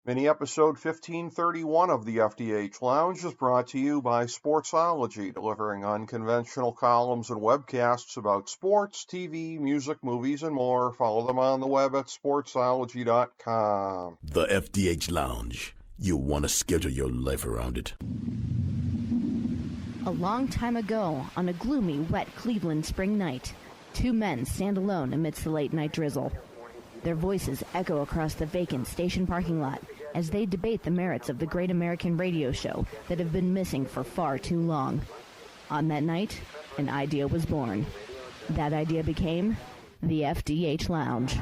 Mini episode 1531 of the FDH Lounge is brought to you by Sportsology, delivering unconventional columns and webcasts about sports, TV, music, movies, and more. Follow them on the web at sportsology.com. The FDH Lounge. You'll want to schedule your life around it. A long time ago, on a gloomy, wet Cleveland spring night, two men stand alone amidst the late-night drizzle. Their voices echo across the vacant station parking lot as they debate the merits of the great American radio show that have been missing for far too long. On that night, an idea was born. That idea became the FDH Lounge.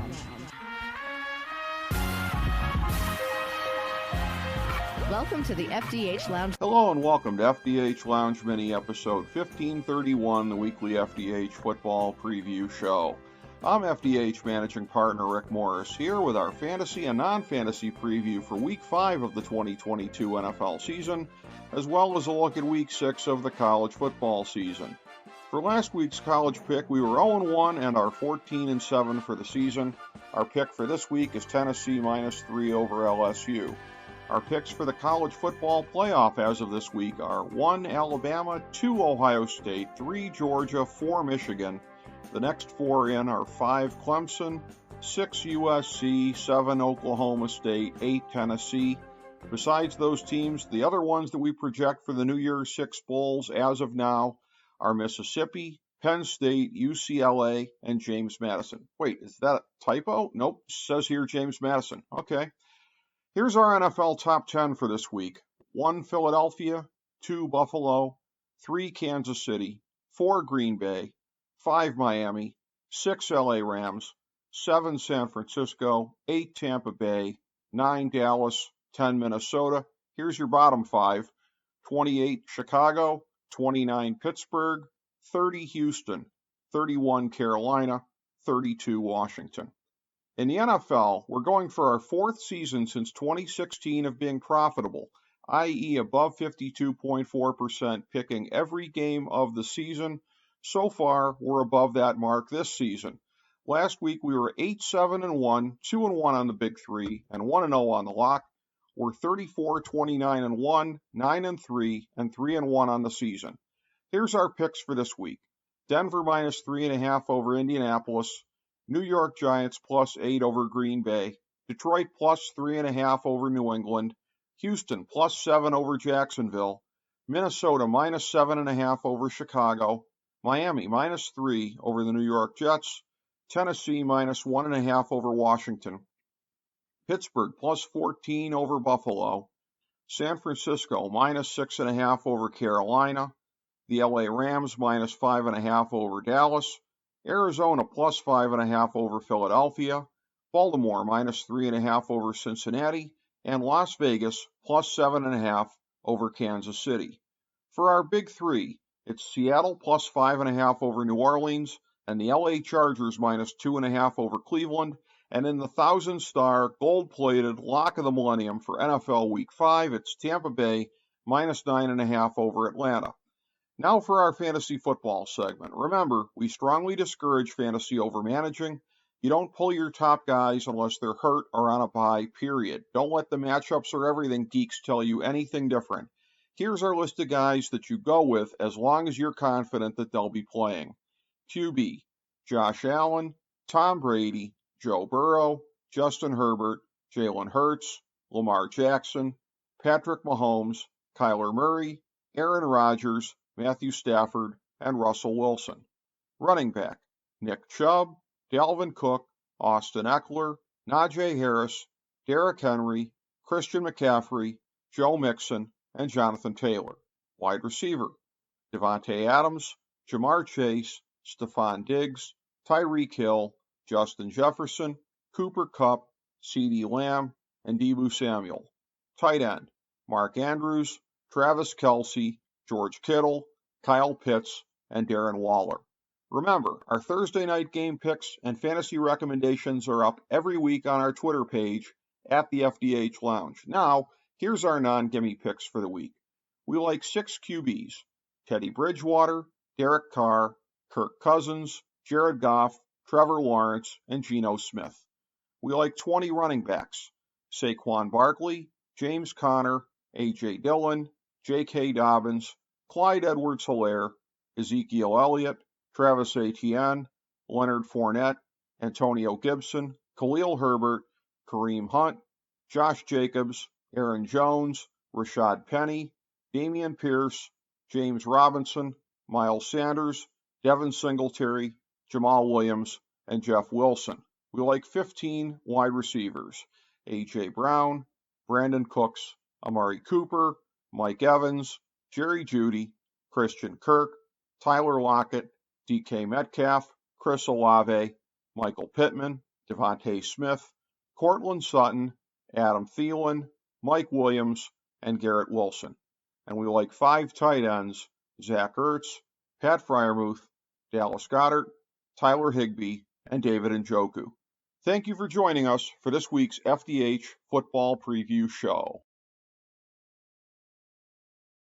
Welcome to the FDH Lounge. Hello and welcome to FDH Lounge Mini episode 1531, the weekly FDH football preview show. I'm FDH Managing Partner Rick Morris here with our fantasy and non-fantasy preview for Week 5 of the 2022 NFL season, as well as a look at Week 6 of the college football season. For last week's college pick, we were 0-1 and are 14-7 for the season. Our pick for this week is Tennessee -3 over LSU. Our picks for the college football playoff as of this week are 1 Alabama, 2 Ohio State, 3 Georgia, 4 Michigan. The next four in are 5 Clemson, 6 USC, 7 Oklahoma State, 8 Tennessee. Besides those teams, the other ones that we project for the New Year's Six Bowls as of now are Mississippi, Penn State, UCLA, and James Madison. Wait, is that a typo? Nope, says here James Madison. Okay. Here's our NFL top 10 for this week. 1 Philadelphia, 2 Buffalo, 3 Kansas City, 4 Green Bay, 5 Miami, 6 LA Rams, 7 San Francisco, 8 Tampa Bay, 9 Dallas, 10 Minnesota. Here's your bottom 5. 28 Chicago, 29 Pittsburgh, 30 Houston, 31 Carolina, 32 Washington. In the NFL, we're going for our 4th season since 2016 of being profitable, i.e. above 52.4%, picking every game of the season. So far, we're above that mark this season. Last week, we were 8-7-1, 2-1 on the Big Three, and 1-0 on the lock. We're 34-29-1, 9-3, and 3-1 on the season. Here's our picks for this week. Denver -3.5 over Indianapolis. New York Giants +8 over Green Bay. Detroit +3.5 over New England. Houston +7 over Jacksonville. Minnesota -7.5 over Chicago. Miami -3 over the New York Jets. Tennessee -1.5 over Washington. Pittsburgh +14 over Buffalo. San Francisco -6.5 over Carolina. The LA Rams -5.5 over Dallas. Arizona +5.5 over Philadelphia. Baltimore -3.5 over Cincinnati. And Las Vegas +7.5 over Kansas City. For our Big Three, it's Seattle +5.5 over New Orleans, and the LA Chargers -2.5 over Cleveland. And in the 1,000-star, gold-plated lock of the millennium for NFL Week 5, it's Tampa Bay -9.5 over Atlanta. Now for our fantasy football segment. Remember, we strongly discourage fantasy overmanaging. You don't pull your top guys unless they're hurt or on a bye, period. Don't let the matchups or everything geeks tell you anything different. Here's our list of guys that you go with as long as you're confident that they'll be playing. QB, Josh Allen, Tom Brady, Joe Burrow, Justin Herbert, Jalen Hurts, Lamar Jackson, Patrick Mahomes, Kyler Murray, Aaron Rodgers, Matthew Stafford, and Russell Wilson. Running back, Nick Chubb, Dalvin Cook, Austin Eckler, Najee Harris, Derrick Henry, Christian McCaffrey, Joe Mixon, and Jonathan Taylor. Wide receiver, Devontae Adams, Jamar Chase, Stephon Diggs, Tyreek Hill, Justin Jefferson, Cooper Kupp, CeeDee Lamb, and Deebo Samuel. Tight end, Mark Andrews, Travis Kelce, George Kittle, Kyle Pitts, and Darren Waller. Remember, our Thursday night game picks and fantasy recommendations are up every week on our Twitter page at the FDH Lounge. Now, here's our non-gimme picks for the week. We like 6 QBs: Teddy Bridgewater, Derek Carr, Kirk Cousins, Jared Goff, Trevor Lawrence, and Geno Smith. We like 20 running backs: Saquon Barkley, James Conner, A.J. Dillon, J.K. Dobbins, Clyde Edwards-Helaire, Ezekiel Elliott, Travis Etienne, Leonard Fournette, Antonio Gibson, Khalil Herbert, Kareem Hunt, Josh Jacobs, Aaron Jones, Rashad Penny, Damian Pierce, James Robinson, Miles Sanders, Devin Singletary, Jamal Williams, and Jeff Wilson. We like 15 wide receivers: A.J. Brown, Brandon Cooks, Amari Cooper, Mike Evans, Jerry Jeudy, Christian Kirk, Tyler Lockett, DK Metcalf, Chris Olave, Michael Pittman, Devontae Smith, Courtland Sutton, Adam Thielen, Mike Williams, and Garrett Wilson. And we like 5 tight ends: Zach Ertz, Pat Freiermuth, Dallas Goedert, Tyler Higbee, and David Njoku. Thank you for joining us for this week's FDH Football Preview Show.